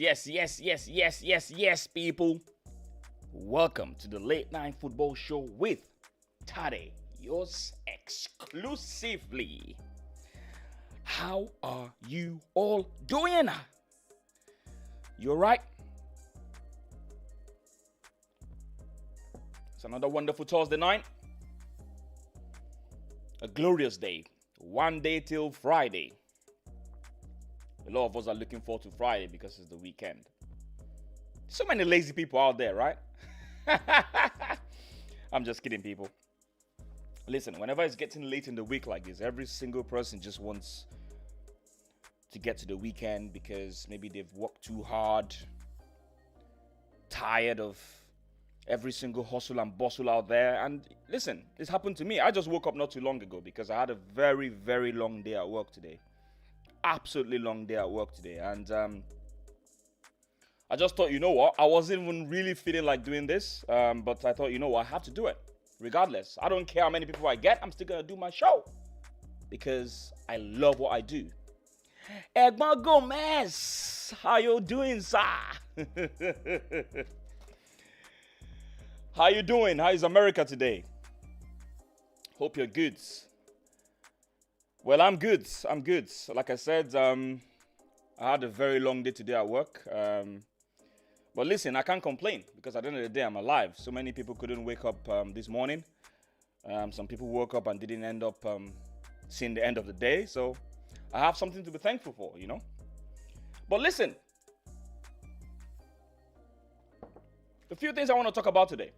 Yes, people. Welcome to the Late Night Football Show with Tade, yours exclusively. How are you all doing? You alright? It's another wonderful Thursday night. A glorious day. One day till Friday. A lot of us are looking forward to Friday because it's the weekend. So many lazy people out there, right? I'm just kidding, people. Listen, whenever it's getting late in the week like this, every single person just wants to get to the weekend because maybe they've worked too hard, tired of every single hustle and bustle out there. And listen, this happened to me. I just woke up not too long ago because I had a very, very long day at work today. Absolutely long day at work today. And I just thought, you know what? I wasn't even really feeling like doing this. But I thought, you know what? I have to do it. Regardless. I don't care how many people I get. I'm still going to do my show. Because I love what I do. Egma Gomez, how you doing, sir? How you doing? How is America today? Hope you're good. Well, I'm good. Like I said, I had a very long day today at work. But listen, I can't complain because at the end of the day, I'm alive. So many people couldn't wake up this morning. Some people woke up and didn't end up seeing the end of the day. So I have something to be thankful for, you know. But listen, a few things I want to talk about today.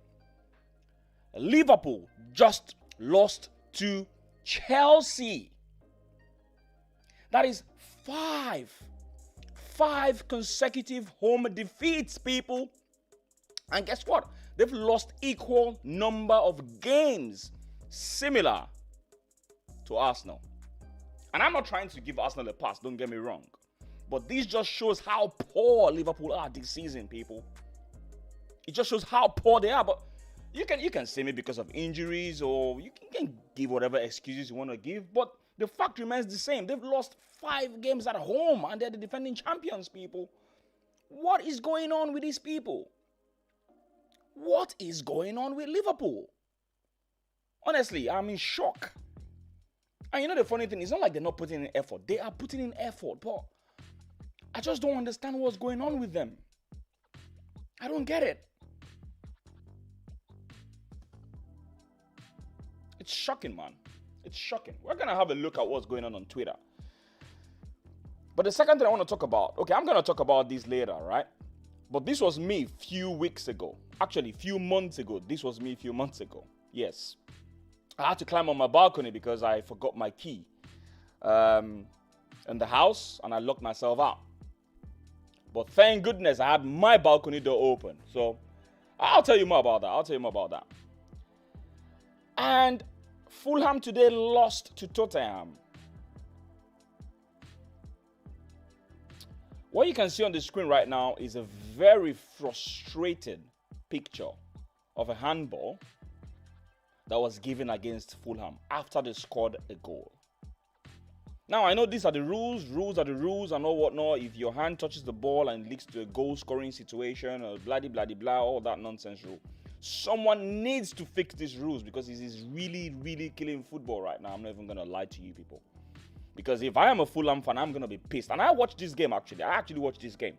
Liverpool just lost to Chelsea. That is five consecutive home defeats, people. And guess what? They've lost equal number of games similar to Arsenal. And I'm not trying to give Arsenal a pass, don't get me wrong. But this just shows how poor Liverpool are this season, people. It just shows how poor they are. But you can say me because of injuries, or you can give whatever excuses you want to give. But the fact remains the same. They've lost 5 games at home and they're the defending champions, people. What is going on with these people? What is going on with Liverpool? Honestly, I'm in shock. And you know the funny thing, it's not like they're not putting in effort. They are putting in effort, but I just don't understand what's going on with them. I don't get it. It's shocking, man. It's shocking. We're going to have a look at what's going on Twitter. But the second thing I want to talk about, okay, I'm going to talk about this later, right? But this was me a few weeks ago. Actually, a few months ago. This was me a few months ago. Yes. I had to climb on my balcony because I forgot my key in the house and I locked myself out. But thank goodness I had my balcony door open. So I'll tell you more about that. And Fulham today lost to Tottenham. What you can see on the screen right now is a very frustrated picture of a handball that was given against Fulham after they scored a goal. Now, I know these are the rules are the rules and all whatnot. If your hand touches the ball and leads to a goal-scoring situation or blah, all that nonsense rule. Someone needs to fix these rules because this is really, really killing football right now. I'm not even going to lie to you people. Because if I am a Fulham fan, I'm going to be pissed. And I watched this game, actually. I actually watched this game.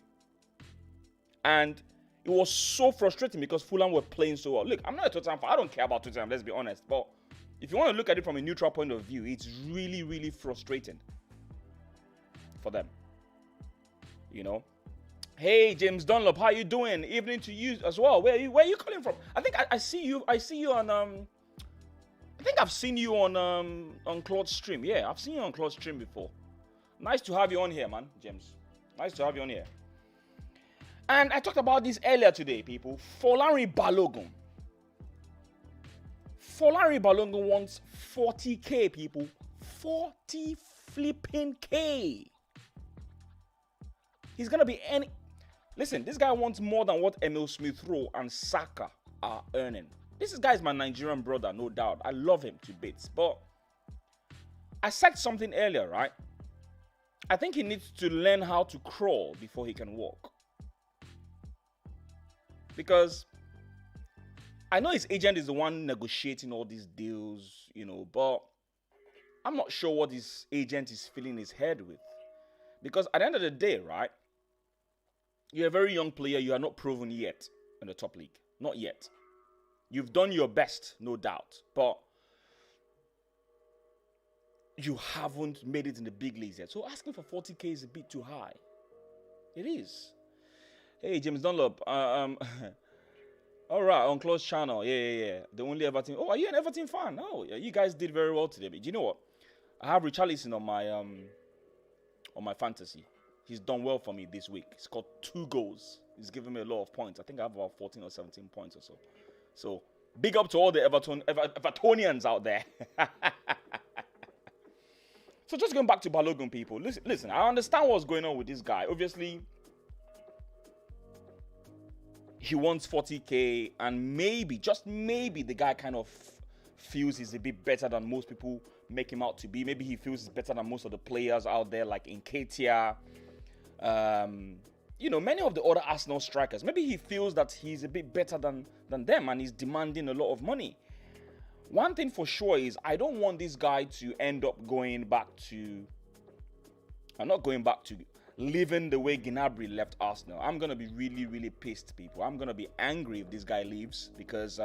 And it was so frustrating because Fulham were playing so well. Look, I'm not a Tottenham fan. I don't care about Tottenham, let's be honest. But if you want to look at it from a neutral point of view, it's really, really frustrating for them. You know? Hey, James Dunlop, how you doing? Evening to you as well. Where are you calling from? I think I see you on I think I've seen you on Claude's stream. Yeah, I've seen you on Claude's stream before. Nice to have you on here, man, James. Nice to have you on here. And I talked about this earlier today, people. Folarin Balogun. Folarin Balogun wants 40k, people. 40 flipping K. He's gonna be any. Listen, this guy wants more than what Emil Smith Rowe and Saka are earning. This guy is my Nigerian brother, no doubt. I love him to bits. But I said something earlier, right? I think he needs to learn how to crawl before he can walk. Because I know his agent is the one negotiating all these deals, but I'm not sure what his agent is filling his head with. Because at the end of the day, right, you're a very young player. You are not proven yet in the top league. Not yet. You've done your best, no doubt. But you haven't made it in the big leagues yet. So asking for 40K is a bit too high. It is. Hey, James Dunlop. All right, on Close Channel. Yeah. The only Everton. Oh, are you an Everton fan? Oh, yeah, you guys did very well today. But do you know what? I have Richarlison on my fantasy. He's done well for me this week. He's got 2 goals. He's given me a lot of points. I think I have about 14 or 17 points or so. So, big up to all the Evertonians out there. So, just going back to Balogun, people. Listen, I understand what's going on with this guy. Obviously, he wants 40K, and maybe, just maybe, the guy kind of feels he's a bit better than most people make him out to be. Maybe he feels he's better than most of the players out there, like Nketiah. Many of the other Arsenal strikers. Maybe he feels that he's a bit better than them, and he's demanding a lot of money. One thing for sure is I don't want this guy to end up going back to... I'm not going back to living the way Gnabry left Arsenal. I'm going to be really, really pissed, people. I'm going to be angry if this guy leaves because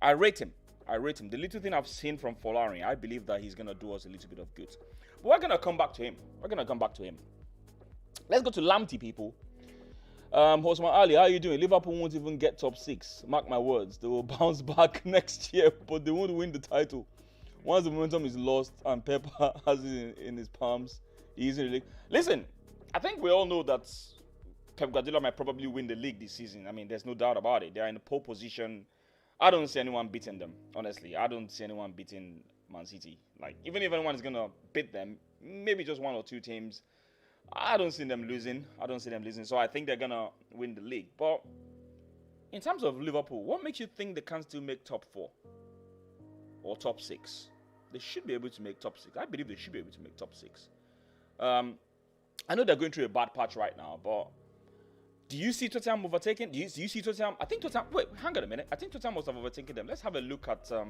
I rate him. The little thing I've seen from Folari, I believe that he's going to do us a little bit of good. But we're going to come back to him. Let's go to Lamptey, people. Osman Ali, how are you doing? Liverpool won't even get top 6. Mark my words. They will bounce back next year, but they won't win the title. Once the momentum is lost and Pep has it in his palms, he isn't really... Listen, I think we all know that Pep Guardiola might probably win the league this season. I mean, there's no doubt about it. They're in a pole position. I don't see anyone beating them, honestly. I don't see anyone beating Man City. Like, even if anyone is going to beat them, maybe just 1 or 2 teams, I don't see them losing. So I think they're going to win the league. But in terms of Liverpool, what makes you think they can still make top 4 or top 6? They should be able to make top 6. I believe they should be able to make top 6. I know they're going through a bad patch right now, but do you see Tottenham overtaking? Do you see Tottenham? I think Tottenham... Wait, hang on a minute. I think Tottenham must have overtaken them. Let's have a look at the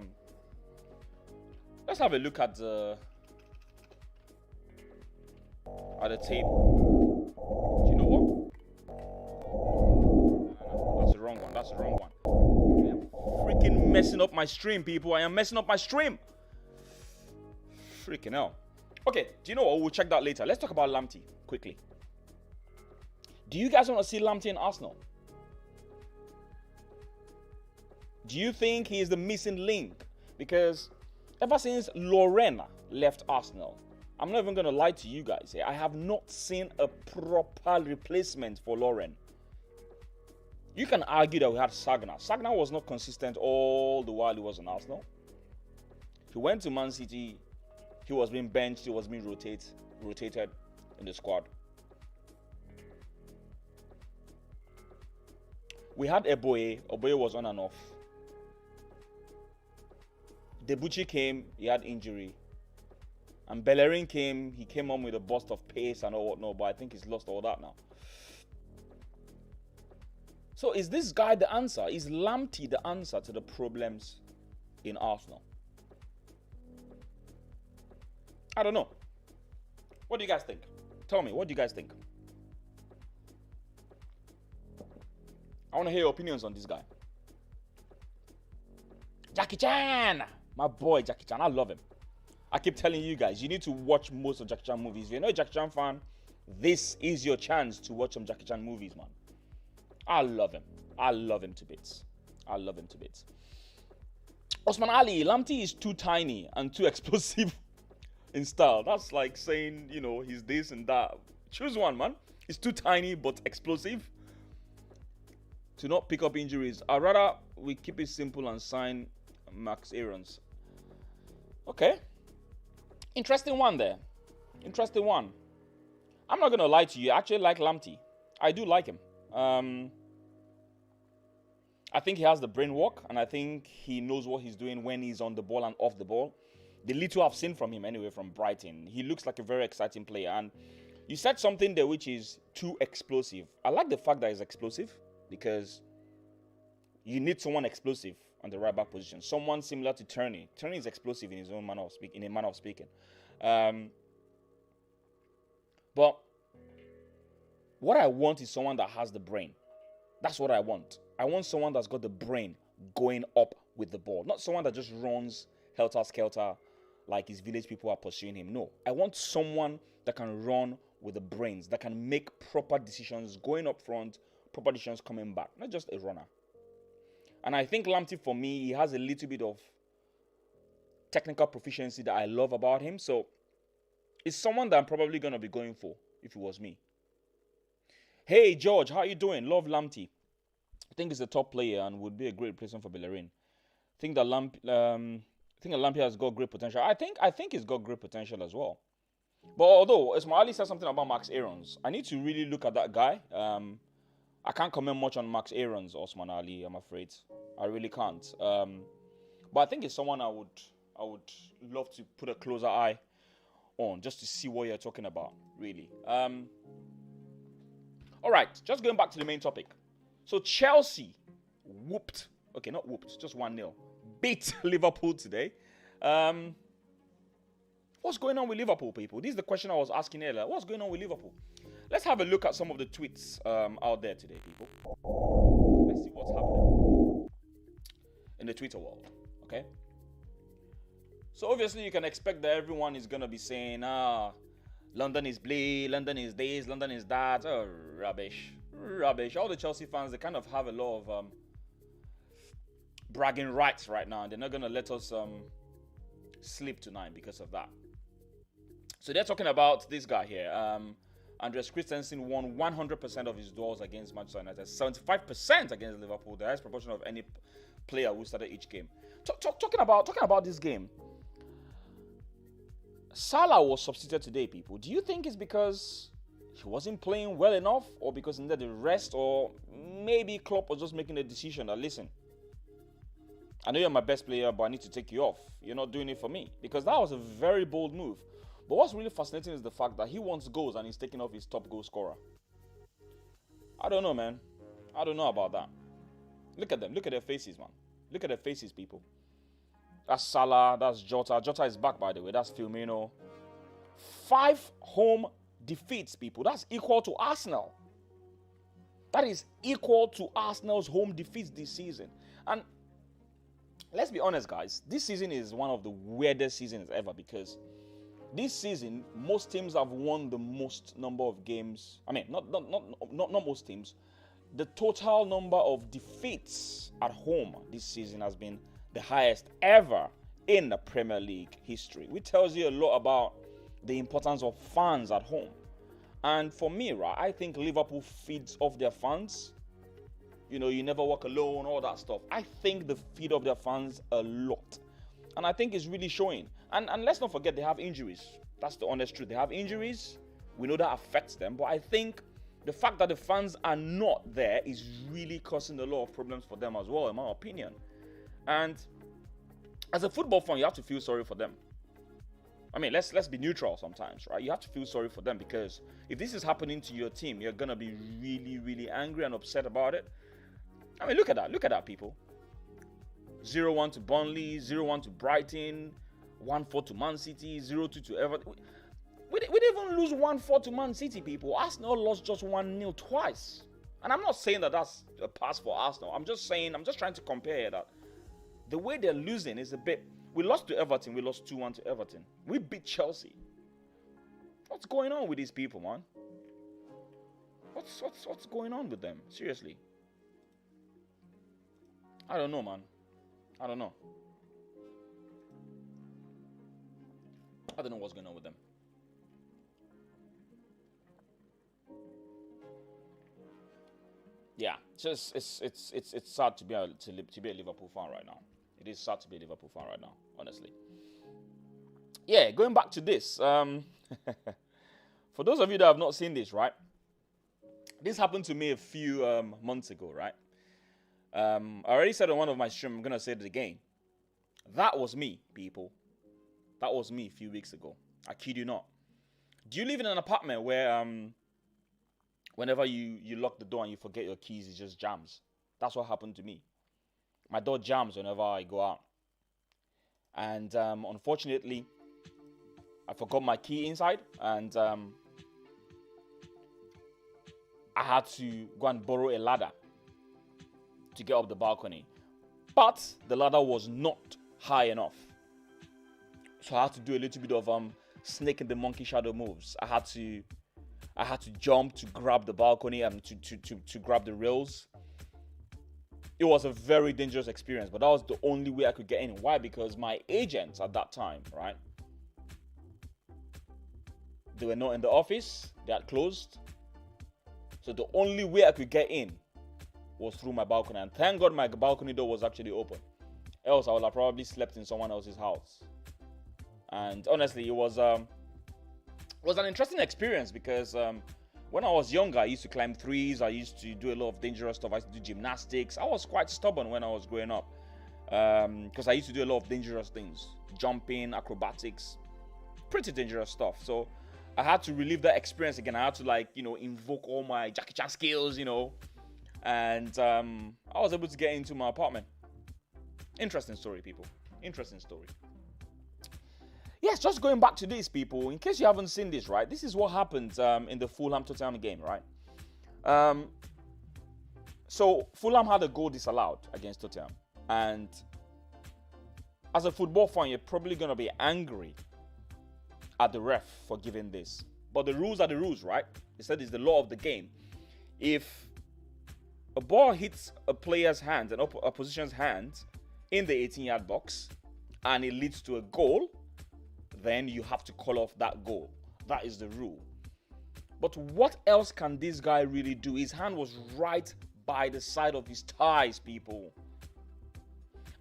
tape. Do you know what? No, that's the wrong one. I am freaking messing up my stream, people. I am messing up my stream. Freaking hell. Okay, do you know what? We'll check that later. Let's talk about Lamptey quickly. Do you guys want to see Lamptey in Arsenal? Do you think he is the missing link? Because ever since Lorena left Arsenal, I'm not even going to lie to you guys here, I have not seen a proper replacement for Lauren. You can argue that we had Sagna. Sagna was not consistent all the while he was in Arsenal. He went to Man City. He was being benched. He was being rotated in the squad. We had Eboye. Eboye was on and off. Debuchy came. He had injury. And Bellerin came. He came on with a burst of pace and all whatnot. But I think he's lost all that now. So is this guy the answer? Is Lamptey the answer to the problems in Arsenal? I don't know. What do you guys think? Tell me, what do you guys think? I want to hear your opinions on this guy. Jackie Chan! My boy Jackie Chan, I love him. I keep telling you guys, you need to watch most of Jackie Chan movies. If you're not a Jackie Chan fan, this is your chance to watch some Jackie Chan movies, man. I love him. I love him to bits. Osman Ali, Lamptey is too tiny and too explosive in style. That's like saying, you know, he's this and that. Choose one, man. He's too tiny but explosive to not pick up injuries. I'd rather we keep it simple and sign Max Aarons. Okay. Interesting one there. Interesting one. I'm not going to lie to you. I actually like Lamptey. I do like him. I think he has the brain work, and I think he knows what he's doing when he's on the ball and off the ball. The little I've seen from him anyway from Brighton, he looks like a very exciting player. And you said something there which is too explosive. I like the fact that he's explosive because You need someone explosive on the right back position. Someone similar to Turney. Turney is explosive in his own manner of speaking. In a manner of speaking. But what I want is someone that has the brain. That's what I want. I want someone that's got the brain going up with the ball. Not someone that just runs helter-skelter like his village people are pursuing him. No. I want someone that can run with the brains, that can make proper decisions going up front, proper decisions coming back. Not just a runner. And I think Lamptey, for me, he has a little bit of technical proficiency that I love about him. So it's someone that I'm probably going to be going for if it was me. Hey, George, how you doing? Love Lamptey. I think he's a top player and would be a great replacement for Bellerin. I think that Lamptey has got great potential. I think he's got great potential as well. But although Ismaili said something about Max Aarons, I need to really look at that guy. I can't comment much on Max Aarons, Osman Ali, I'm afraid. I really can't. But I think it's someone I would love to put a closer eye on just to see what you're talking about, really. All right, just going back to the main topic. So Chelsea just 1-0. Beat Liverpool today. What's going on with Liverpool, people? This is the question I was asking earlier. What's going on with Liverpool? Let's have a look at some of the tweets out there today, people. Let's see what's happening in the Twitter world, okay? So obviously you can expect that everyone is going to be saying, London is bleed, London is this, London is that. Oh, rubbish. All the Chelsea fans, they kind of have a lot of bragging rights right now, and they're not going to let us sleep tonight because of that. So they're talking about this guy here. Andreas Christensen won 100% of his duels against Manchester United, 75% against Liverpool, the highest proportion of any player who started each game. Talking about this game, Salah was substituted today, people. Do you think it's because he wasn't playing well enough, or because he needed the rest, or maybe Klopp was just making a decision that, listen, I know you're my best player, but I need to take you off. You're not doing it for me. Because that was a very bold move. But what's really fascinating is the fact that he wants goals and he's taking off his top goal scorer. I don't know, man. I don't know about that. Look at them. Look at their faces, man. Look at their faces, people. That's Salah. That's Jota. Jota is back, by the way. That's Firmino. 5 home defeats, people. That's equal to Arsenal. That is equal to Arsenal's home defeats this season. And let's be honest, guys. This season is one of the weirdest seasons ever, because this season, most teams have won the most number of games. I mean, not most teams. The total number of defeats at home this season has been the highest ever in the Premier League history, which tells you a lot about the importance of fans at home. And for me, right, I think Liverpool feeds off their fans. You know, you never walk alone, all that stuff. I think they feed off their fans a lot. And I think it's really showing. And let's not forget, they have injuries. That's the honest truth. They have injuries. We know that affects them. But I think the fact that the fans are not there is really causing a lot of problems for them as well, in my opinion. And as a football fan, you have to feel sorry for them. I mean, let's be neutral sometimes, right? You have to feel sorry for them, because if this is happening to your team, you're going to be really, really angry and upset about it. I mean, look at that. Look at that, people. 0-1 to Burnley, 0-1 to Brighton, 1-4 to Man City, 0-2 to Everton. We didn't even lose 1-4 to Man City, people. Arsenal lost just 1-0 twice. And I'm not saying that that's a pass for Arsenal. I'm just trying to compare that. The way they're losing is a bit... We lost to Everton. We lost 2-1 to Everton. We beat Chelsea. What's going on with these people, man? What's going on with them? Seriously. I don't know, man. I don't know. I don't know what's going on with them. Yeah, it's sad to be a Liverpool fan right now. It is sad to be a Liverpool fan right now, honestly. Yeah, going back to this. For those of you that have not seen this, right? This happened to me a few months ago, right? I already said on one of my streams, I'm going to say it again. That was me, people. That was me a few weeks ago. I kid you not. Do you live in an apartment where whenever you lock the door and you forget your keys, it just jams? That's what happened to me. My door jams whenever I go out. And unfortunately, I forgot my key inside, and I had to go and borrow a ladder to get up the balcony. But the ladder was not high enough. So I had to do a little bit of snake and the monkey shadow moves. I had to jump to grab the balcony and to grab the rails. It was a very dangerous experience, but that was the only way I could get in. Why? Because my agents at that time, right? They were not in the office. They had closed. So the only way I could get in was through my balcony. And thank God my balcony door was actually open. Else I would have probably slept in someone else's house. And honestly, it was an interesting experience because when I was younger, I used to climb trees. I used to do a lot of dangerous stuff. I used to do gymnastics. I was quite stubborn when I was growing up because I used to do a lot of dangerous things. Jumping, acrobatics, pretty dangerous stuff. So I had to relive that experience again. I had to invoke all my Jackie Chan skills, and I was able to get into my apartment. Interesting story, people. Interesting story. Yes, just going back to this, people, in case you haven't seen this, right? This is what happened in the Fulham-Tottenham game, right? So Fulham had a goal disallowed against Tottenham. And as a football fan, you're probably going to be angry at the ref for giving this. But the rules are the rules, right? They said it's the law of the game. If a ball hits a player's hand, an opposition's hand, in the 18-yard box, and it leads to a goal, then you have to call off that goal. That is the rule. But what else can this guy really do? His hand was right by the side of his thighs, people.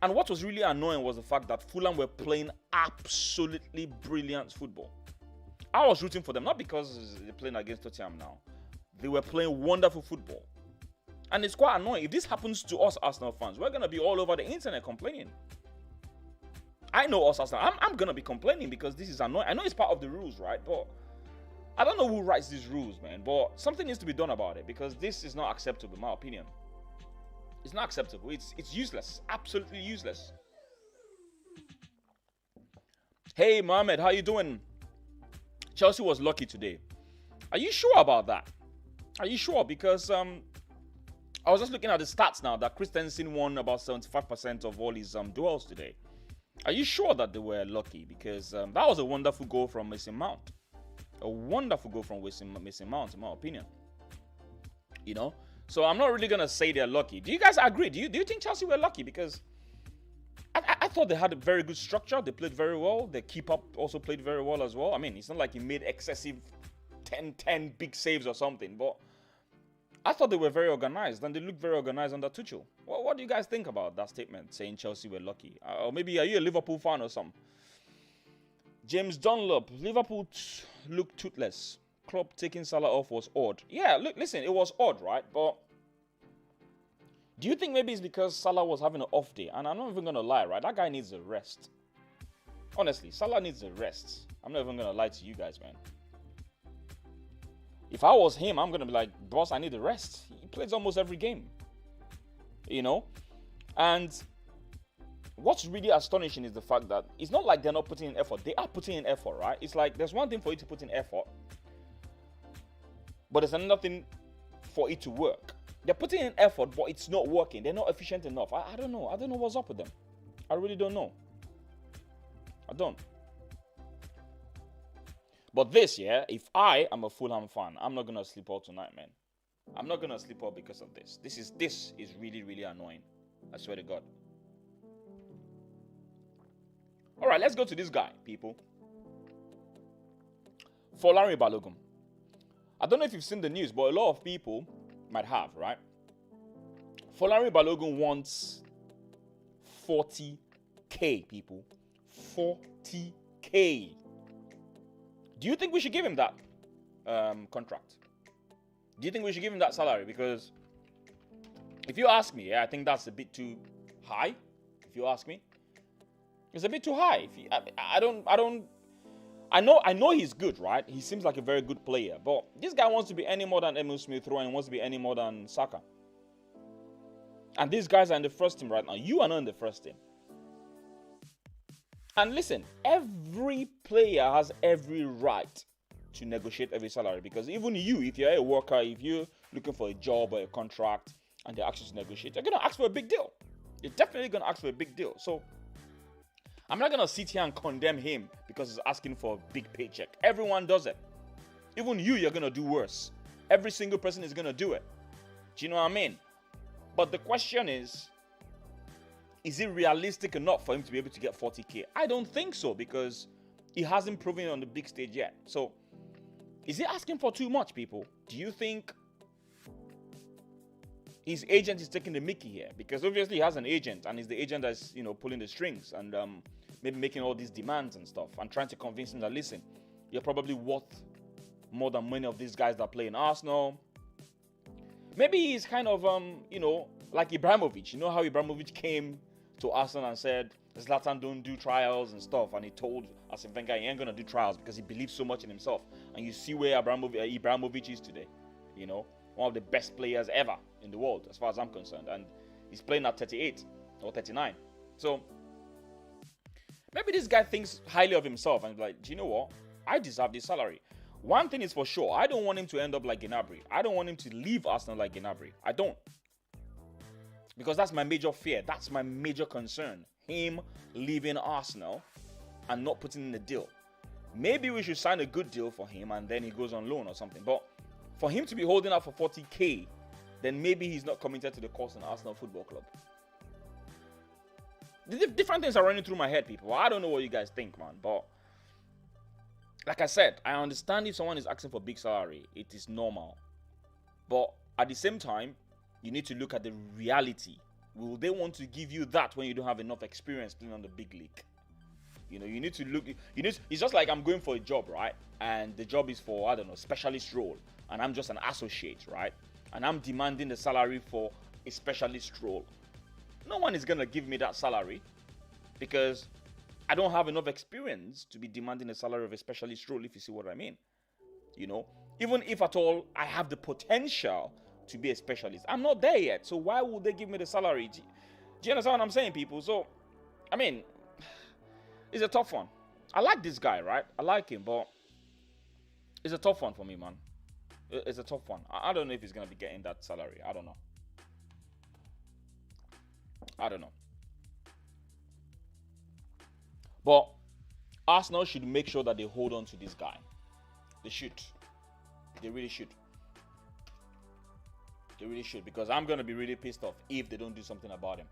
And what was really annoying was the fact that Fulham were playing absolutely brilliant football. I was rooting for them, not because they're playing against Tottenham now. They were playing wonderful football. And it's quite annoying. If this happens to us Arsenal fans, we're going to be all over the internet complaining. I know us Arsenal. I'm going to be complaining because this is annoying. I know it's part of the rules, right? But I don't know who writes these rules, man. But something needs to be done about it because this is not acceptable, in my opinion. It's not acceptable. It's useless. Absolutely useless. Hey, Mohammed, how you doing? Chelsea was lucky today. Are you sure about that? Are you sure? Because I was just looking at the stats now that Christensen won about 75% of all his duels today. Are you sure that they were lucky? Because that was a wonderful goal from Mason Mount. A wonderful goal from Mason Mount, in my opinion. So I'm not really going to say they're lucky. Do you guys agree? Do you think Chelsea were lucky? Because I thought they had a very good structure. They played very well. The keeper also played very well as well. I mean, it's not like he made excessive 10 big saves or something. But I thought they were very organized. And they looked very organized under Tuchel. What do you guys think about that statement, saying Chelsea were lucky? Or maybe are you a Liverpool fan or something? James Dunlop, Liverpool looked toothless. Klopp taking Salah off was odd. Yeah, look, listen, it was odd, right? But do you think maybe it's because Salah was having an off day? And I'm not even going to lie, right? That guy needs a rest. Honestly, Salah needs a rest. I'm not even going to lie to you guys, man. If I was him, I'm going to be like, boss, I need a rest. He plays almost every game. And what's really astonishing is the fact that it's not like they're not putting in effort. They are putting in effort, right? It's like there's one thing for you to put in effort, but there's another thing for it to work. They're putting in effort, but it's not working. They're not efficient enough. I don't know. I don't know what's up with them. I really don't know. I don't. But this, if I am a Fulham fan, I'm not going to sleep all tonight, man. I'm not going to sleep all because of this. This is really, really annoying. I swear to God. All right, let's go to this guy, people. Folarin Balogun. I don't know if you've seen the news, but a lot of people might have, right? Folarin Balogun wants 40k, people. 40k. Do you think we should give him that contract? Do you think we should give him that salary? Because if you ask me, I think that's a bit too high. If you ask me, it's a bit too high. I know he's good, right? He seems like a very good player, but this guy wants to be any more than Emil Smith Rowe and wants to be any more than Saka. And these guys are in the first team right now. You are not in the first team. And listen, every player has every right to negotiate every salary, because even you, if you're a worker, if you're looking for a job or a contract and they ask you to negotiate, you're going to ask for a big deal. You're definitely going to ask for a big deal. So I'm not going to sit here and condemn him because he's asking for a big paycheck. Everyone does it. Even you're going to do worse. Every single person is going to do it. Do you know what I mean? But the question is it realistic enough for him to be able to get 40K? I don't think so, because he hasn't proven it on the big stage yet. So is he asking for too much, people? Do you think his agent is taking the mickey here? Because obviously he has an agent, and it's the agent that's, pulling the strings and maybe making all these demands and stuff and trying to convince him that, listen, you're probably worth more than many of these guys that play in Arsenal. Maybe he's kind of, like Ibrahimovic. You know how Ibrahimovic came to Arsenal and said, Zlatan don't do trials and stuff, and he told Arsene Wenger he ain't going to do trials because he believes so much in himself. And you see where Ibrahimovic is today. One of the best players ever in the world, as far as I'm concerned. And he's playing at 38 or 39. So maybe this guy thinks highly of himself and is like, do you know what? I deserve this salary. One thing is for sure, I don't want him to end up like Gnabry. I don't want him to leave Arsenal like Gnabry. I don't. Because that's my major fear. That's my major concern. Him leaving Arsenal and not putting in the deal. Maybe we should sign a good deal for him and then he goes on loan or something. But for him to be holding out for 40K, then maybe he's not committed to the cause in Arsenal Football Club. Different things are running through my head, people. I don't know what you guys think, man. But like I said, I understand if someone is asking for big salary, it is normal. But at the same time, you need to look at the reality. Will they want to give you that when you don't have enough experience playing on the big league? You need to look. It's just like I'm going for a job, right? And the job is for, I don't know, specialist role. And I'm just an associate, right? And I'm demanding the salary for a specialist role. No one is going to give me that salary because I don't have enough experience to be demanding the salary of a specialist role, if you see what I mean. Even if at all I have the potential to be a specialist, I'm not there yet. So why would they give me the salary? Do you understand what I'm saying, people? So, I mean, it's a tough one. I like this guy, right? I like him, but it's a tough one for me, man. It's a tough one. I don't know if he's going to be getting that salary. I don't know. But Arsenal should make sure that they hold on to this guy. They should. They really should. They really should, because I'm going to be really pissed off if they don't do something about him.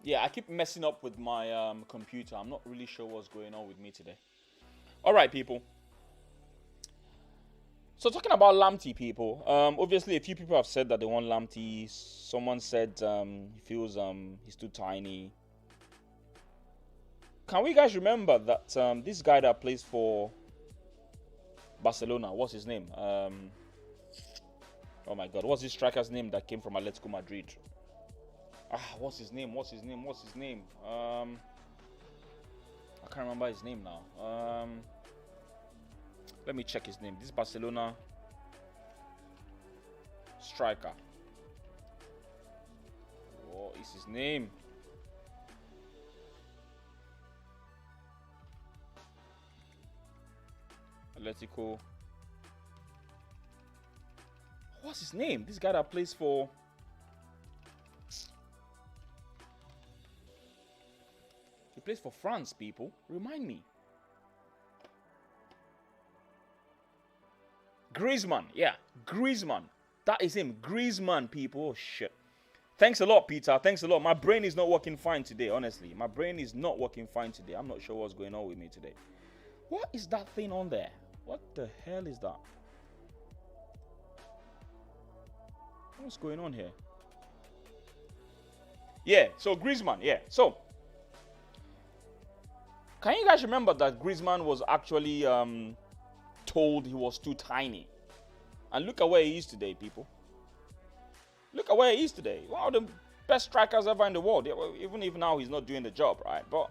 Yeah, I keep messing up with my computer. I'm not really sure what's going on with me today. All right, people. So talking about Lamptey, people. Obviously, a few people have said that they want Lamptey. Someone said he feels he's too tiny. Can we guys remember that this guy that plays for Barcelona, what's his name? Oh my God, what's his striker's name that came from Atletico Madrid? What's his name? I can't remember his name now. Let me check his name. This Barcelona striker. What is his name? Atletico. What's his name? This guy that plays for... He plays for France, people. Remind me. Griezmann. Yeah, Griezmann. That is him. Griezmann, people. Oh, shit. Thanks a lot, Peter. Thanks a lot. My brain is not working fine today, honestly. My brain is not working fine today. I'm not sure what's going on with me today. What is that thing on there? What the hell is that? What's going on here? Yeah, so Griezmann, yeah. So, can you guys remember that Griezmann was actually told he was too tiny? And look at where he is today, people. Look at where he is today. One of the best strikers ever in the world. Even if now he's not doing the job, right? But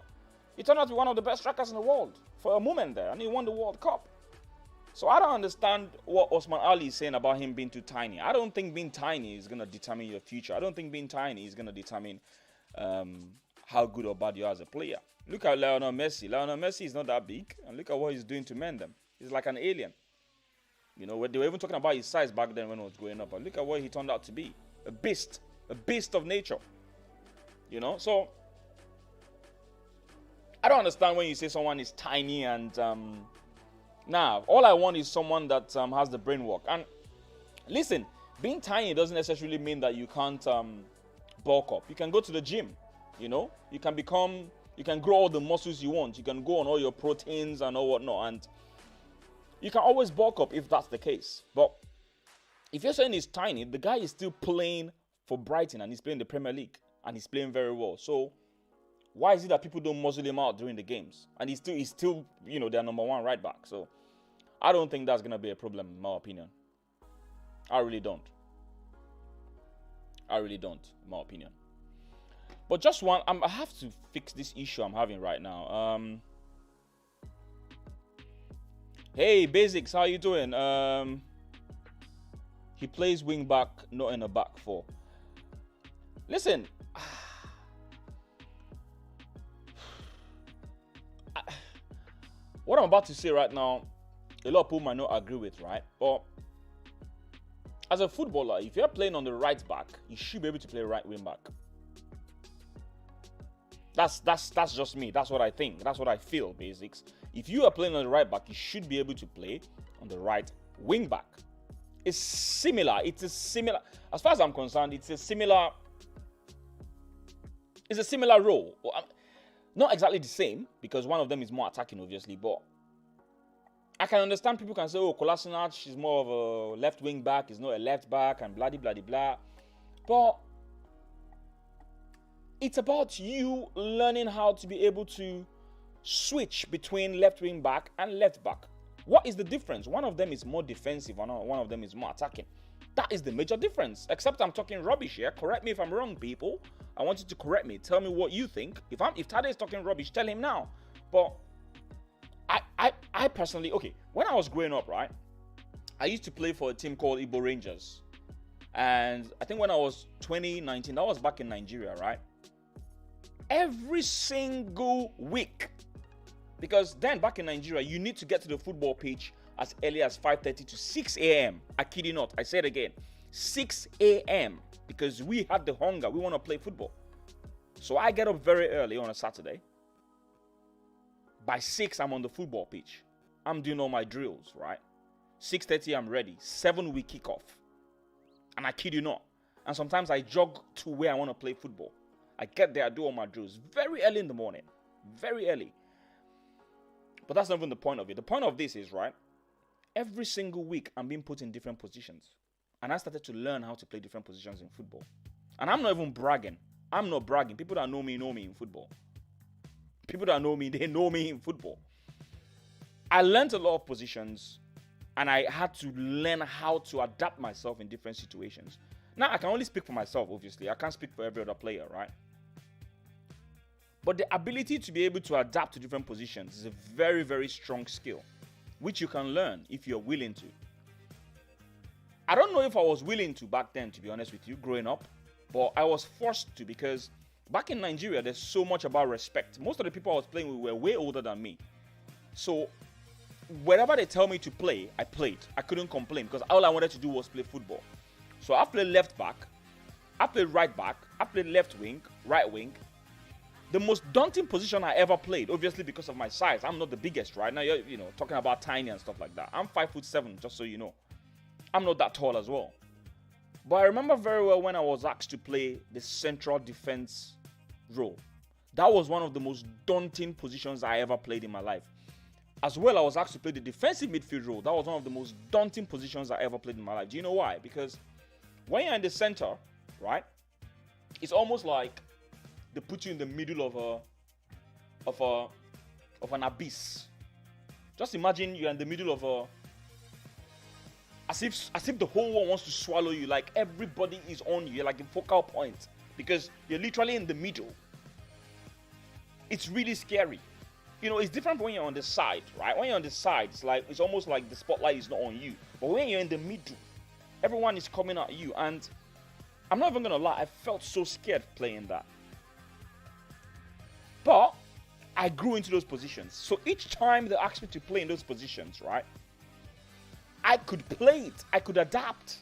he turned out to be one of the best strikers in the world for a moment there, and he won the World Cup. So I don't understand what Osman Ali is saying about him being too tiny. I don't think being tiny is going to determine your future. I don't think being tiny is going to determine how good or bad you are as a player. Look at Lionel Messi. Lionel Messi is not that big, and look at what he's doing to men them. He's like an alien. You know, they were even talking about his size back then when I was growing up, but look at what he turned out to be. A beast of nature. You know, so I don't understand when you say someone is tiny and nah, all I want is someone that has the brain work. And listen, being tiny doesn't necessarily mean that you can't bulk up. You can go to the gym, you know. You can grow all the muscles you want. You can go on all your proteins and all whatnot. And you can always bulk up if that's the case. But if you're saying he's tiny, the guy is still playing for Brighton and he's playing the Premier League. And he's playing very well. So why is it that people don't muzzle him out during the games? And he's still, you know, their number one right back. So I don't think that's going to be a problem, in my opinion. I really don't. In my opinion. But just one, I have to fix this issue I'm having right now. Hey, Basics, how you doing? He plays wing back, not in a back four. Listen, what I'm about to say right now, a lot of people might not agree with, right? But as a footballer, if you're playing on the right back, you should be able to play right wing back. That's just me. That's what I think. That's what I feel, Basics. If you are playing on the right back, you should be able to play on the right wing back. It's similar. As far as I'm concerned, it's a similar role. Well, not exactly the same, because one of them is more attacking, obviously, but I can understand people can say, oh, Kolasinac is more of a left wing back, he's not a left back, and blah, blah, blah, blah. But it's about you learning how to be able to switch between left wing back and left back. What is the difference? One of them is more defensive and one of them is more attacking. That is the major difference. Except I'm talking rubbish here. Correct me if I'm wrong, people. I want you to correct me. Tell me what you think. If Tade is talking rubbish, tell him now. But I personally, okay, when I was growing up, right, I used to play for a team called Igbo Rangers. And I think when I was 2019, that was back in Nigeria, right? Every single week, because then back in Nigeria, you need to get to the football pitch as early as 5:30 to 6 a.m. I kid you not. I say it again. 6 a.m. because we had the hunger. We want to play football. So I get up very early on a Saturday. By 6, I'm on the football pitch. I'm doing all my drills, right? 6:30, I'm ready. 7, we kick off. And I kid you not. And sometimes I jog to where I want to play football. I get there, I do all my drills very early in the morning. Very early. But that's not even the point of it. The point of this is, right, every single week I'm being put in different positions. And I started to learn how to play different positions in football. And I'm not even bragging. I'm not bragging. People that know me in football. People that know me, they know me in football. I learned a lot of positions and I had to learn how to adapt myself in different situations. Now, I can only speak for myself, obviously. I can't speak for every other player, right? But the ability to be able to adapt to different positions is a very, very strong skill, which you can learn if you're willing to. I don't know if I was willing to back then, to be honest with you, growing up, but I was forced to because back in Nigeria, there's so much about respect. Most of the people I was playing with were way older than me. So wherever they tell me to play, I played. I couldn't complain because all I wanted to do was play football. So I played left back, I played right back, I played left wing, right wing. The most daunting position I ever played, obviously because of my size. I'm not the biggest, right? Now you're, talking about tiny and stuff like that. I'm 5'7", just so you know. I'm not that tall as well. But I remember very well when I was asked to play the central defense role. That was one of the most daunting positions I ever played in my life. As well, I was asked to play the defensive midfield role. That was one of the most daunting positions I ever played in my life. Do you know why? Because when you're in the center, right, it's almost like they put you in the middle of an abyss. Just imagine you're in the middle of as if the whole world wants to swallow you. Like everybody is on you. You're like the focal point because you're literally in the middle. It's really scary. You know, it's different when you're on the side, right? When you're on the side, it's almost like the spotlight is not on you. But when you're in the middle, everyone is coming at you. And I'm not even going to lie, I felt so scared playing that. But I grew into those positions. So each time they asked me to play in those positions, right, I could play it. I could adapt.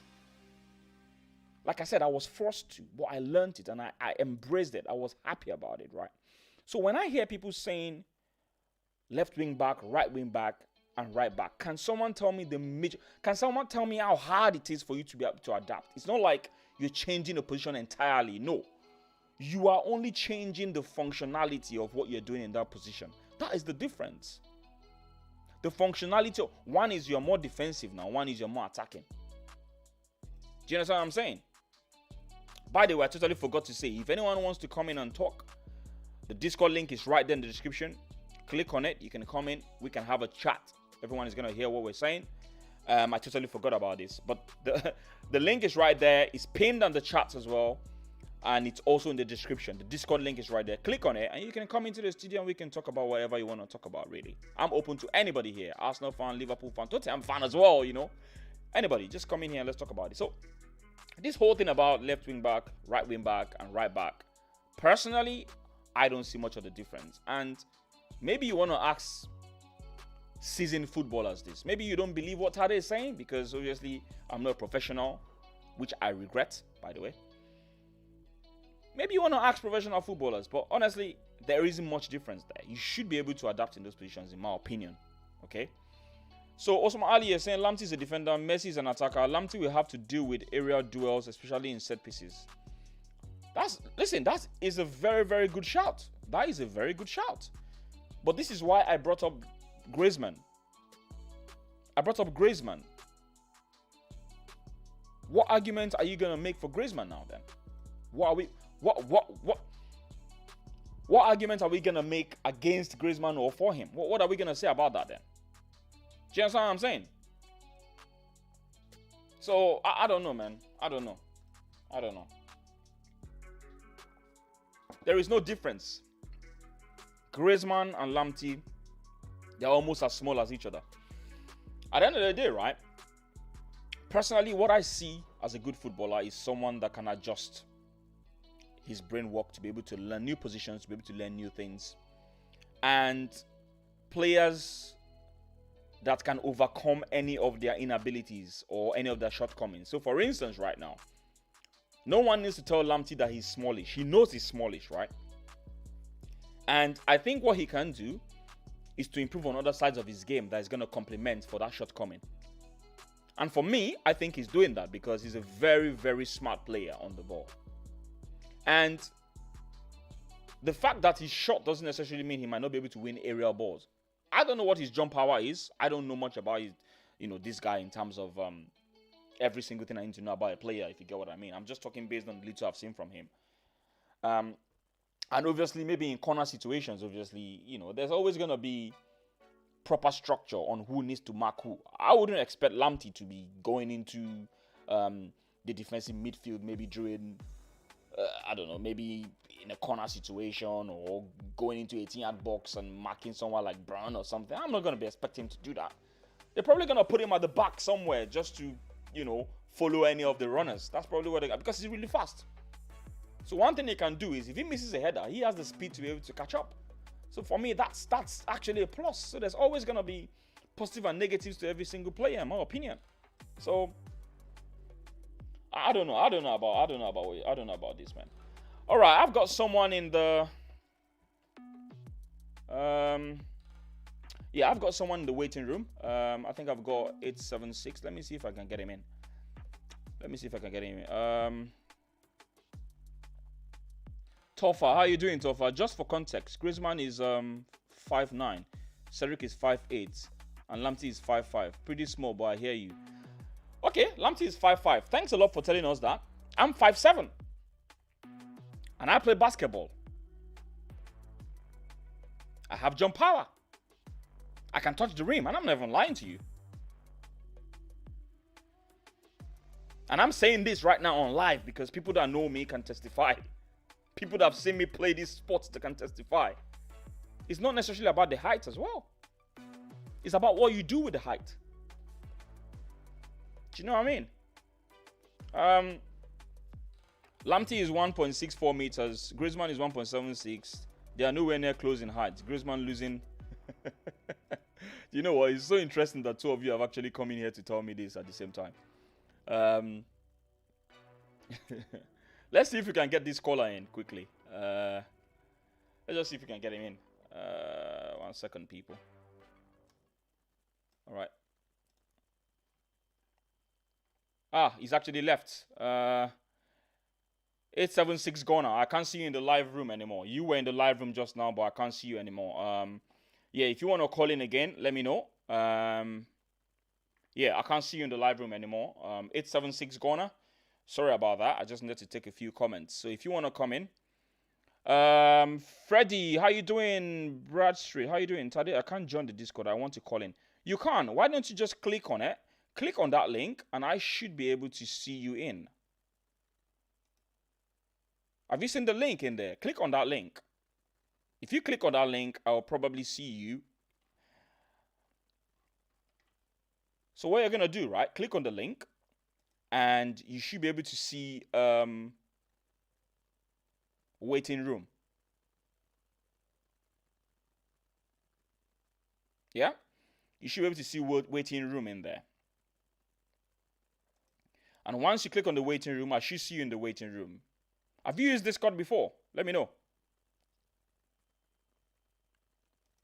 Like I said, I was forced to, but I learned it and I embraced it. I was happy about it, right? So when I hear people saying left wing back, right wing back, and right back, can someone tell me can someone tell me how hard it is for you to be able to adapt? It's not like you're changing a position entirely. No. You are only changing the functionality of what you're doing in that position. That is the difference. The functionality, one is you're more defensive now, one is you're more attacking. Do you understand what I'm saying? By the way, I totally forgot to say, if anyone wants to come in and talk, the Discord link is right there in the description. Click on it. You can come in. We can have a chat. Everyone is going to hear what we're saying. I totally forgot about this. But the link is right there. It's pinned on the chat as well. And it's also in the description. The Discord link is right there. Click on it and you can come into the studio and we can talk about whatever you want to talk about, really. I'm open to anybody here. Arsenal fan, Liverpool fan, Tottenham fan as well, you know. Anybody, just come in here and let's talk about it. So, this whole thing about left wing back, right wing back, and right back, personally, I don't see much of the difference. And maybe you want to ask seasoned footballers this. Maybe you don't believe what Tade is saying because obviously I'm not a professional, which I regret, by the way. Maybe you want to ask professional footballers, but honestly, there isn't much difference there. You should be able to adapt in those positions, in my opinion. Okay? So, Osman Ali is saying Lamptey is a defender, Messi is an attacker. Lamptey will have to deal with aerial duels, especially in set pieces. That is a very, very good shout. That is a very good shout. But this is why I brought up Griezmann. What argument are you going to make for Griezmann now then? What argument are we going to make against Griezmann or for him? What are we going to say about that then? Do you understand what I'm saying? So, I don't know, man. I don't know. There is no difference. Griezmann and Lamptey, they're almost as small as each other. At the end of the day, right? Personally, what I see as a good footballer is someone that can adjust his brain work to be able to learn new positions, to be able to learn new things. And players that can overcome any of their inabilities or any of their shortcomings. So, for instance, right now, no one needs to tell Lamptey that he's smallish. He knows he's smallish, right? And I think what he can do is to improve on other sides of his game that is going to complement for that shortcoming. And for me, I think he's doing that because he's a very, very smart player on the ball. And the fact that he's short doesn't necessarily mean he might not be able to win aerial balls. I don't know what his jump power is. I don't know much about his, this guy in terms of every single thing I need to know about a player, if you get what I mean. I'm just talking based on the little I've seen from him. And obviously, maybe in corner situations, there's always going to be proper structure on who needs to mark who. I wouldn't expect Lamptey to be going into the defensive midfield, maybe during, maybe in a corner situation or going into 18-yard box and marking someone like Brown or something. I'm not going to be expecting him to do that. They're probably going to put him at the back somewhere just to, follow any of the runners. That's probably what because he's really fast. So one thing he can do is if he misses a header, he has the speed to be able to catch up. So for me, that's actually a plus. So there's always going to be positive and negatives to every single player, in my opinion. So I don't know about this, man. All right, I've got someone in the I've got someone in the waiting room. I think I've got 876. Let me see if I can get him in. Tofa, how you doing, Tofa? Just for context, Griezmann is 5'9", Cedric is 5'8", and Lamptey is 5'5". Pretty small, but I hear you. Okay, Lamptey is 5'5". Thanks a lot for telling us that. I'm 5'7", and I play basketball. I have jump power. I can touch the rim, and I'm not even lying to you. And I'm saying this right now on live because people that know me can testify. People that have seen me play these sports that can testify. It's not necessarily about the height as well. It's about what you do with the height. Do you know what I mean? Lamptey is 1.64 meters. Griezmann is 1.76. They are nowhere near close in height. Griezmann losing. You know what? It's so interesting that two of you have actually come in here to tell me this at the same time. Let's see if we can get this caller in quickly. Let's just see if we can get him in. 1 second, people. All right. He's actually left. 876 Ghana. I can't see you in the live room anymore. You were in the live room just now, but I can't see you anymore. Yeah, if you want to call in again, let me know. Yeah, I can't see you in the live room anymore. 876 Ghana. Sorry about that. I just needed to take a few comments. So if you want to come in. Freddie, how you doing? Bradstreet, how you doing? Tade, I can't join the Discord. I want to call in. You can. Why don't you just click on it? Click on that link, and I should be able to see you in. Have you seen the link in there? Click on that link. If you click on that link, I'll probably see you. So what you're going to do, right? Click on the link, and you should be able to see waiting room. Yeah? You should be able to see waiting room in there. And once you click on the waiting room, I should see you in the waiting room. Have you used Discord before? Let me know.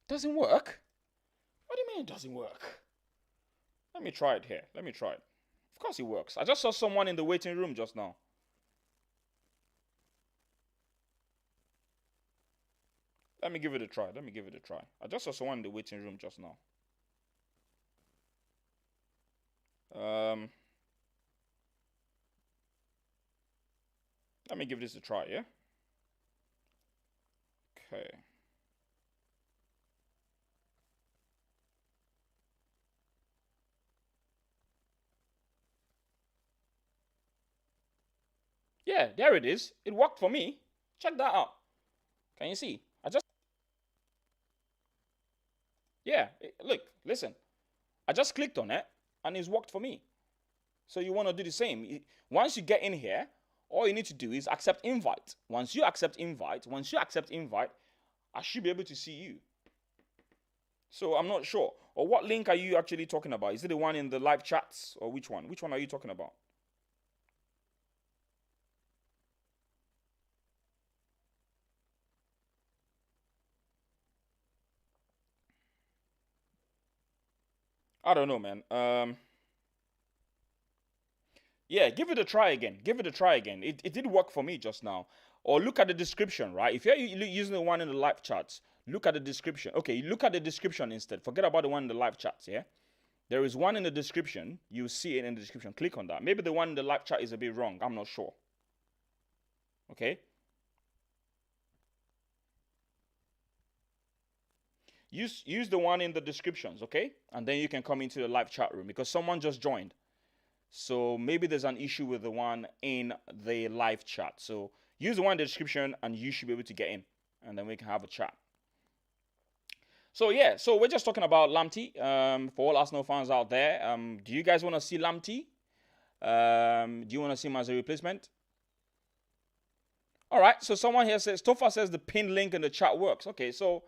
Doesn't work? What do you mean it doesn't work? Let me try it here. Let me try it. Of course it works. I just saw someone in the waiting room just now. Let me give it a try. Let me give it a try. I just saw someone in the waiting room just now. Let me give this a try, yeah? Okay. Yeah, there it is. It worked for me. Check that out. Can you see? Yeah, look, listen. I just clicked on it, and it's worked for me. So you want to do the same. Once you get in here, all you need to do is accept invite. Once you accept invite, I should be able to see you. So I'm not sure. Or what link are you actually talking about? Is it the one in the live chats, or which one? Which one are you talking about? I don't know, man. Yeah, give it a try again. Give it a try again. It did work for me just now. Or look at the description, right? If you're using the one in the live chats, look at the description. Okay, look at the description instead. Forget about the one in the live chats, yeah? There is one in the description. You see it in the description. Click on that. Maybe the one in the live chat is a bit wrong. I'm not sure. Okay? Use the one in the descriptions, okay? And then you can come into the live chat room because someone just joined. So maybe there's an issue with the one in the live chat. So use the one in the description and you should be able to get in. And then we can have a chat. So yeah, so we're just talking about Lamptey. For all Arsenal fans out there, do you guys want to see Lamptey? Do you want to see him as a replacement? All right, so someone here says, Tofa says the pin link in the chat works. Okay, so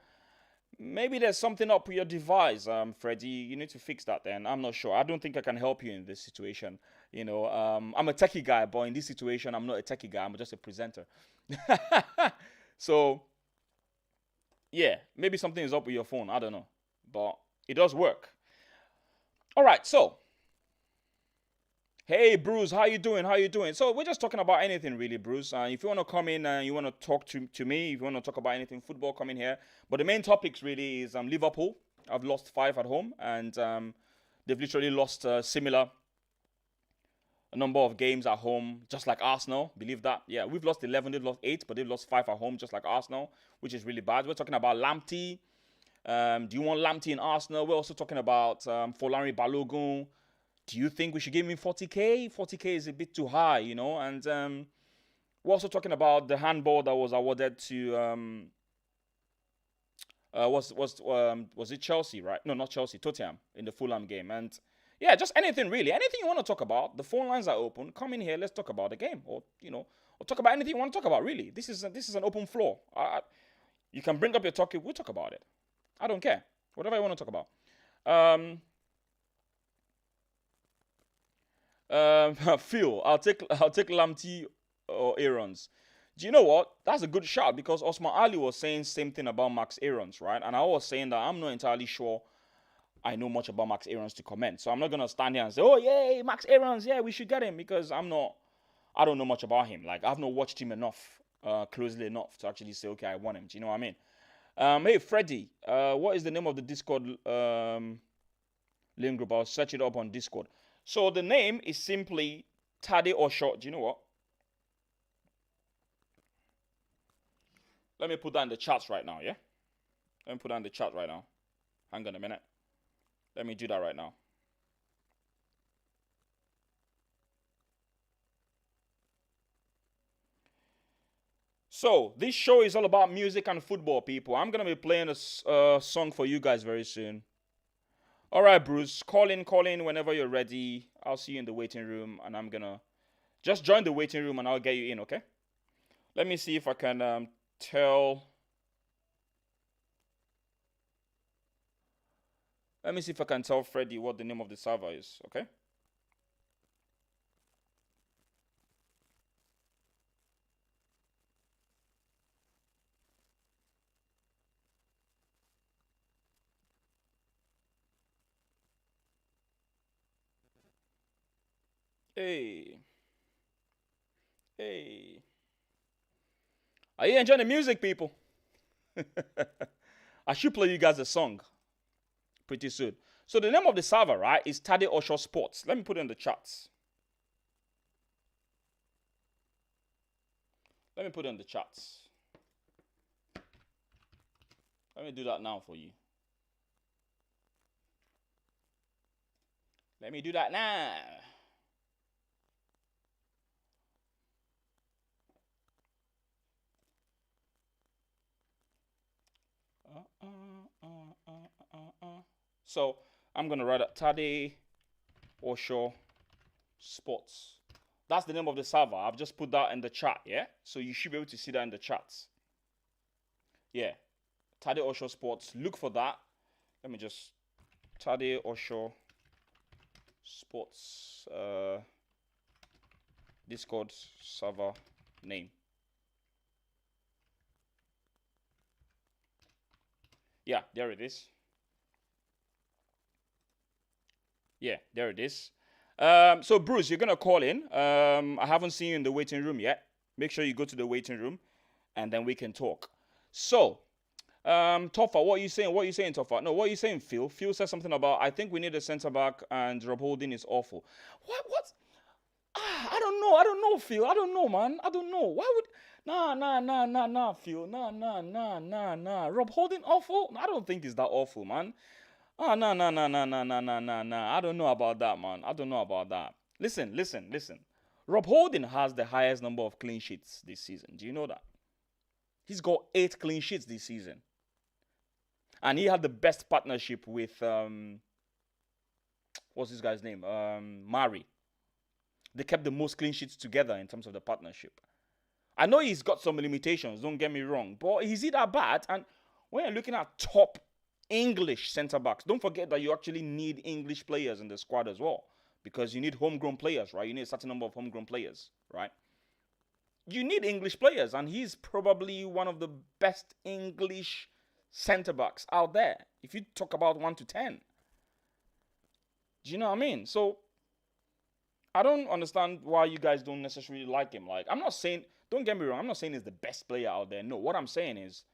maybe there's something up with your device, Freddie. You need to fix that then. I'm not sure. I don't think I can help you in this situation. You know, I'm a techie guy, but in this situation, I'm not a techie guy. I'm just a presenter. So, yeah, maybe something is up with your phone. I don't know. But it does work. All right, so. Hey, Bruce, how you doing? How you doing? So we're just talking about anything, really, Bruce. If you want to come in and you want to talk to me, if you want to talk about anything football, come in here. But the main topics really is Liverpool. I've lost 5 at home, and they've literally lost a similar number of games at home, just like Arsenal. Believe that? Yeah, we've lost 11, they've lost 8, but they've lost 5 at home, just like Arsenal, which is really bad. We're talking about Lamptey. Do you want Lamptey in Arsenal? We're also talking about Folarin Balogun. Do you think we should give him 40k? 40k is a bit too high, you know, and We're also talking about the handball that was awarded to was it Chelsea, right? No, not Chelsea, Tottenham in the Fulham game. And yeah, just anything really, anything you want to talk about. The phone lines are open. Come in here, let's talk about the game, or or talk about anything you want to talk about. Really, this is an open floor. You can bring up your topic. We'll talk about it. I don't care. Whatever you want to talk about. Um, Phil, I'll take Lamty or Aaron's. Do you know what? That's a good shout because Osman Ali was saying same thing about Max Aaron's, right? And I was saying that I'm not entirely sure I know much about Max Aaron's to comment. So I'm not gonna stand here and say, "Oh yay, Max Aaron's, yeah, we should get him," because I don't know much about him. Like I've not watched him enough, closely enough to actually say, okay, I want him. Do you know what I mean? Hey Freddie, what is the name of the Discord link group? I'll search it up on Discord. So the name is simply Tade or short. Do you know what? Let me put that in the chats right now, yeah? Let me put that in the chat right now. Hang on a minute. Let me do that right now. So, this show is all about music and football, people. I'm going to be playing a song for you guys very soon. All right, Bruce, call in whenever you're ready. I'll see you in the waiting room, and I'm going to just join the waiting room, and I'll get you in, okay? Let me see if I can tell... Let me see if I can tell Freddie what the name of the server is, okay? Hey. Hey. Are you enjoying the music, people? I should play you guys a song pretty soon. So the name of the server, right, is Tade Osho Sports. Let me put it in the chats. Let me put it in the chats. Let me do that now for you. Let me do that now. So I'm gonna write Tade Osho Sports. That's the name of the server. I've just put that in the chat, yeah? So you should be able to see that in the chats. Yeah. Tade Osho Sports. Look for that. Let me just Tade Osho Sports Discord server name. Yeah, there it is. Yeah, there it is. So Bruce, you're gonna call in. I haven't seen you in the waiting room yet. Make sure you go to the waiting room, and then we can talk. So, Toffa, what are you saying? What are you saying, Toffa? No, what are you saying, Phil? Phil said something about I think we need a centre back, and Rob Holding is awful. What? I don't know. I don't know, Phil. I don't know, man. I don't know. Why would? Nah, Phil. Nah. Rob Holding awful? I don't think he's that awful, man. Oh, no. I don't know about that, man. I don't know about that. Listen. Rob Holding has the highest number of clean sheets this season. Do you know that? He's got 8 clean sheets this season. And he had the best partnership with, what's this guy's name? Mari. They kept the most clean sheets together in terms of the partnership. I know he's got some limitations, don't get me wrong. But is he that bad? And when you're looking at top English centre backs, don't forget that you actually need English players in the squad as well, because you need homegrown players, right? You need a certain number of homegrown players, right? You need English players, and he's probably one of the best English centre backs out there. If you talk about 1 to 10, do you know what I mean? So I don't understand why you guys don't necessarily like him. Like, I'm not saying, don't get me wrong, I'm not saying he's the best player out there. No, what I'm saying is,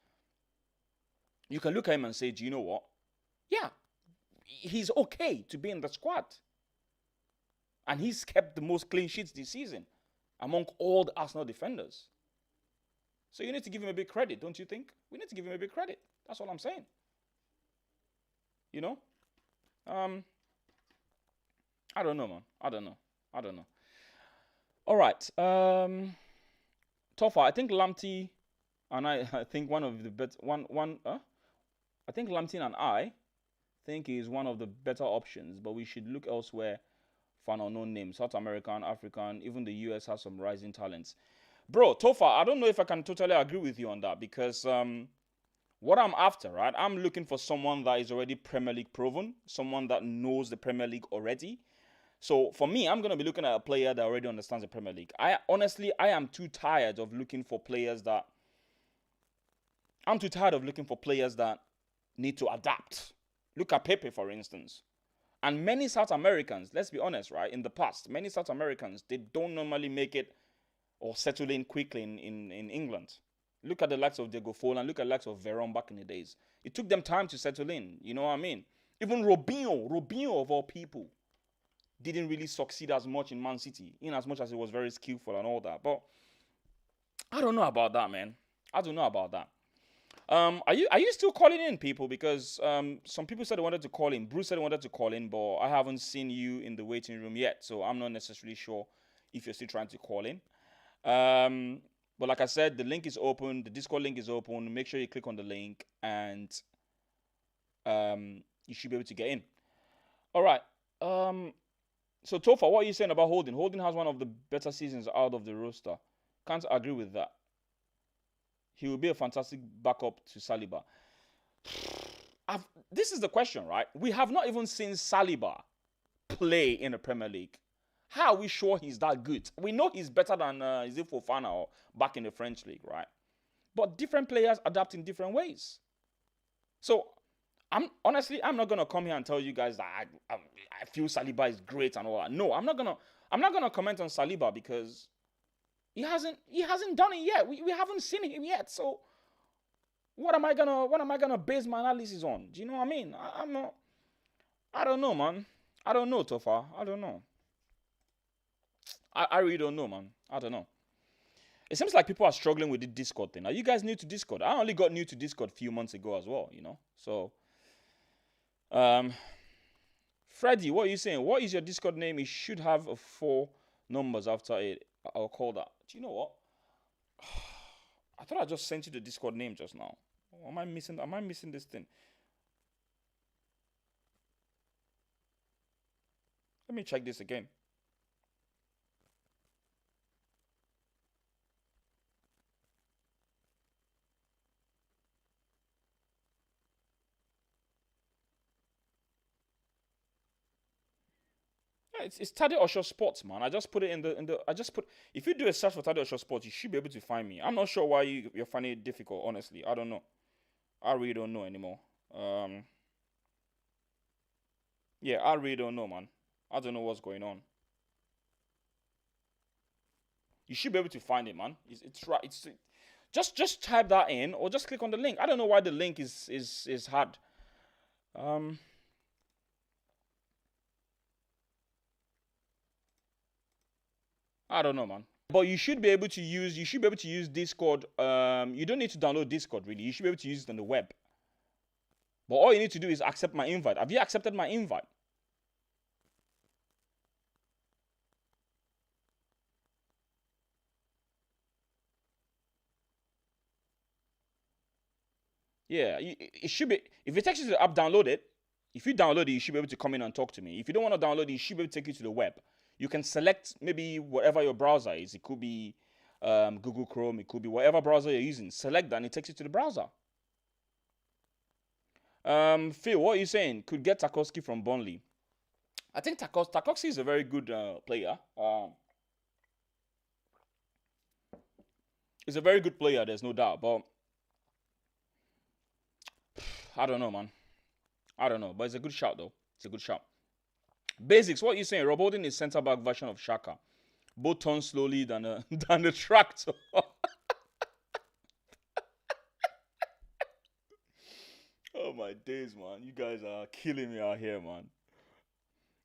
you can look at him and say, do you know what? Yeah, he's okay to be in the squad. And he's kept the most clean sheets this season among all the Arsenal defenders. So you need to give him a big credit, don't you think? We need to give him a big credit. That's all I'm saying. You know? I don't know, man. I don't know. All right. Tougher. I think Lamptey and I think one of the better one. I think Lamptey and I think is one of the better options, but we should look elsewhere for an unknown name. South American, African, even the US has some rising talents. Bro, Tofa, I don't know if I can totally agree with you on that because what I'm after, right? I'm looking for someone that is already Premier League proven, someone that knows the Premier League already. So for me, I'm gonna be looking at a player that already understands the Premier League. I am too tired of looking for players that need to adapt. Look at Pepe, for instance. And many South Americans, let's be honest, right? In the past, many South Americans, they don't normally make it or settle in quickly in England. Look at the likes of Diego Forlan, look at the likes of Veron back in the days. It took them time to settle in, you know what I mean? Even Robinho of all people, didn't really succeed as much in Man City, in as much as he was very skillful and all that. But I don't know about that, man. I don't know about that. Are you still calling in, people? Because some people said they wanted to call in. Bruce said he wanted to call in, but I haven't seen you in the waiting room yet, so I'm not necessarily sure if you're still trying to call in. But like I said, the link is open. The Discord link is open. Make sure you click on the link, and you should be able to get in. All right. So Tofa, what are you saying about Holding? Holding has one of the better seasons out of the roster. Can't agree with that. He will be a fantastic backup to Saliba. This is the question, right? We have not even seen Saliba play in the Premier League. How are we sure he's that good? We know he's better than Fofana or back in the French league, right? But different players adapt in different ways. So, I'm not gonna come here and tell you guys that I feel Saliba is great and all that. No, I'm not gonna comment on Saliba because he hasn't done it yet. We haven't seen him yet. So what am I gonna base my analysis on? Do you know what I mean? I don't know, man. I don't know, Tofa. I don't know. I really don't know, man. I don't know. It seems like people are struggling with the Discord thing. Are you guys new to Discord? I only got new to Discord a few months ago as well, you know? So, Freddy, what are you saying? What is your Discord name? It should have 4 numbers after it. I'll call that. Do you know what? I thought I just sent you the Discord name just now. Am I missing this thing? Let me check this again. Yeah, it's Tade Osho Sports, man. I just put it in the. If you do a search for Tade Osho Sports, you should be able to find me. I'm not sure why you're finding it difficult. Honestly, I don't know. I really don't know anymore. Yeah, I really don't know, man. I don't know what's going on. You should be able to find it, man. It's right. Just type that in or just click on the link. I don't know why the link is hard. I don't know, man. But you should be able to use Discord. You don't need to download Discord really. You should be able to use it on the web. But all you need to do is accept my invite. Have you accepted my invite? Yeah, it should be. If it takes you to the app, download it. If you download it, you should be able to come in and talk to me. If you don't want to download it, it should be able to take you to the web. You can select maybe whatever your browser is. It could be Google Chrome. It could be whatever browser you're using. Select that and it takes you to the browser. Phil, what are you saying? Could get Tarkowski from Burnley. I think Tarkowski is a very good player. He's a very good player, there's no doubt. But I don't know, man. I don't know. But it's a good shout, though. It's a good shout. Basics, what are you saying? Rob Holding is centre-back version of Shaka. Both turn slowly than the tractor. Oh, my days, man. You guys are killing me out here, man.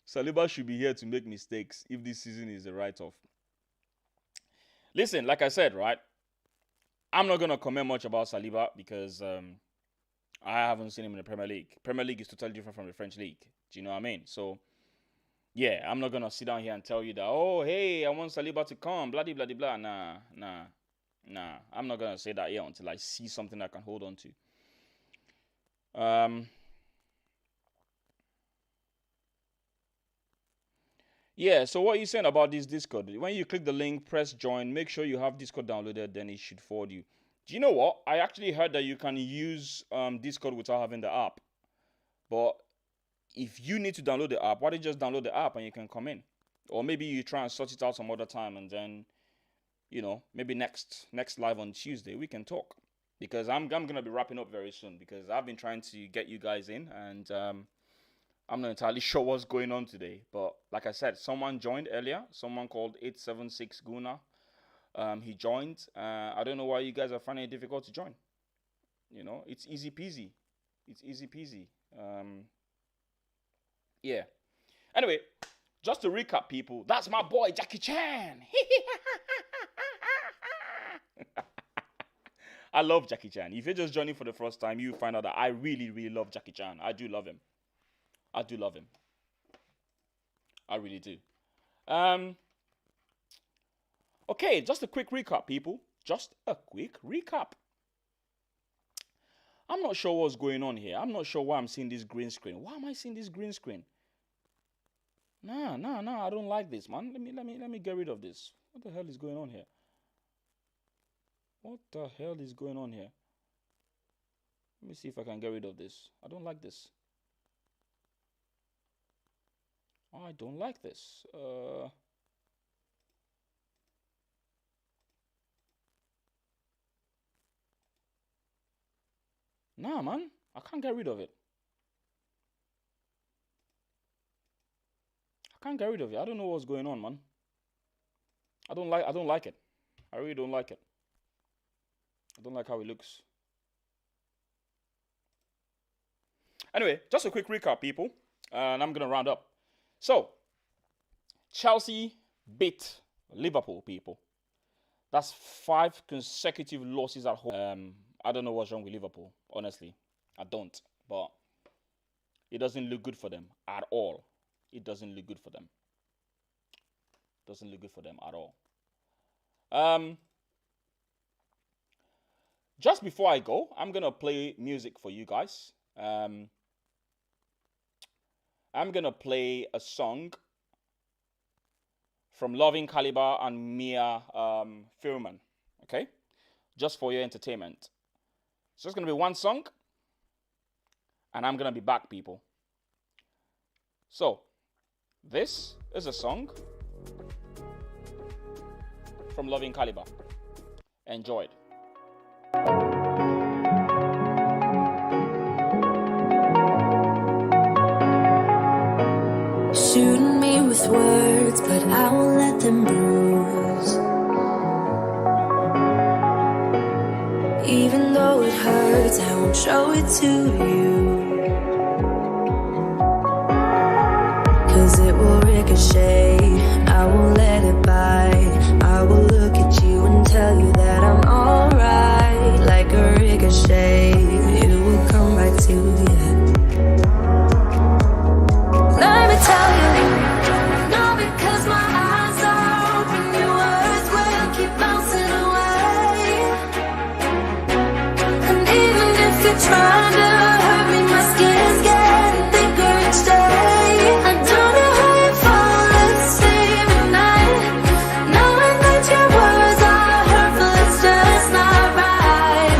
Saliba should be here to make mistakes if this season is a write-off. Listen, like I said, right? I'm not going to comment much about Saliba because I haven't seen him in the Premier League. Premier League is totally different from the French league. Do you know what I mean? So, yeah, I'm not going to sit down here and tell you that, oh, hey, I want Saliba to come, blah, blah, blah, blah. Nah. Nah, I'm not gonna say that here until I see something I can hold on to. Yeah, so what are you saying about this Discord? When you click the link, press join, make sure you have Discord downloaded, then it should forward you. Do you know what? I actually heard that you can use Discord without having the app. But if you need to download the app, why don't you just download the app and you can come in? Or maybe you try and sort it out some other time, and then, you know, maybe next live on Tuesday we can talk. Because I'm gonna be wrapping up very soon, because I've been trying to get you guys in, and I'm not entirely sure what's going on today. But like I said, someone joined earlier. Someone called 876 Guna. He joined. I don't know why you guys are finding it difficult to join. You know, it's easy peasy. It's easy peasy. Yeah. Anyway, just to recap, people, that's my boy Jackie Chan. I love Jackie Chan. If you're just joining for the first time, you find out that I really, really love Jackie Chan. I do love him. I do love him. I really do. Okay, just a quick recap, people. Just a quick recap. I'm not sure what's going on here. I'm not sure why I'm seeing this green screen. Why am I seeing this green screen? Nah, I don't like this, man. Let me get rid of this. What the hell is going on here? What the hell is going on here? Let me see if I can get rid of this. I don't like this. I don't like this. Nah, man. I can't get rid of it. I can't get rid of it. I don't know what's going on, man. I don't like it. I really don't like it. I don't like how it looks. Anyway, just a quick recap, people. And I'm going to round up. So, Chelsea beat Liverpool, people. That's 5 consecutive losses at home. I don't know what's wrong with Liverpool, honestly. I don't. But it doesn't look good for them at all. It doesn't look good for them. It doesn't look good for them at all. Just before I go, I'm going to play music for you guys. I'm going to play a song from Loving Caliber and Mia Firman, okay? Just for your entertainment. So it's going to be one song, and I'm going to be back, people. So, this is a song from Loving Caliber. Enjoy it. Shooting me with words, but I won't let them bruise. Even though it hurts, I won't show it to you. 'Cause it will ricochet, I won't let it bite. I will look at you and tell you that I'm alright. Like a ricochet, it will come right to you. Let me tell you, no, because my eyes are open, your words will keep bouncing away. And even if you're trying to hurt me, my skin's getting thicker each day. I don't know how you fall asleep at night, knowing that your words are hurtful, it's just not right.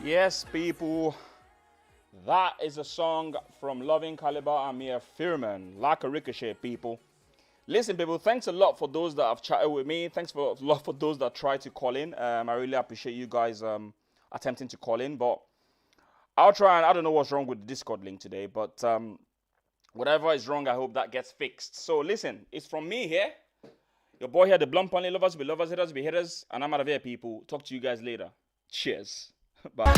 Yes, people. That is a song from Loving Caliber and Mia Firman, like a ricochet, people. Listen, people, thanks a lot for those that have chatted with me. Thanks a lot for those that tried to call in. I really appreciate you guys attempting to call in, but I'll try, and I don't know what's wrong with the Discord link today, but whatever is wrong, I hope that gets fixed. So listen, it's from me here. Your boy here, the Blunt Only. Lovers be lovers, haters be haters, and I'm out of here, people. Talk to you guys later. Cheers. Bye.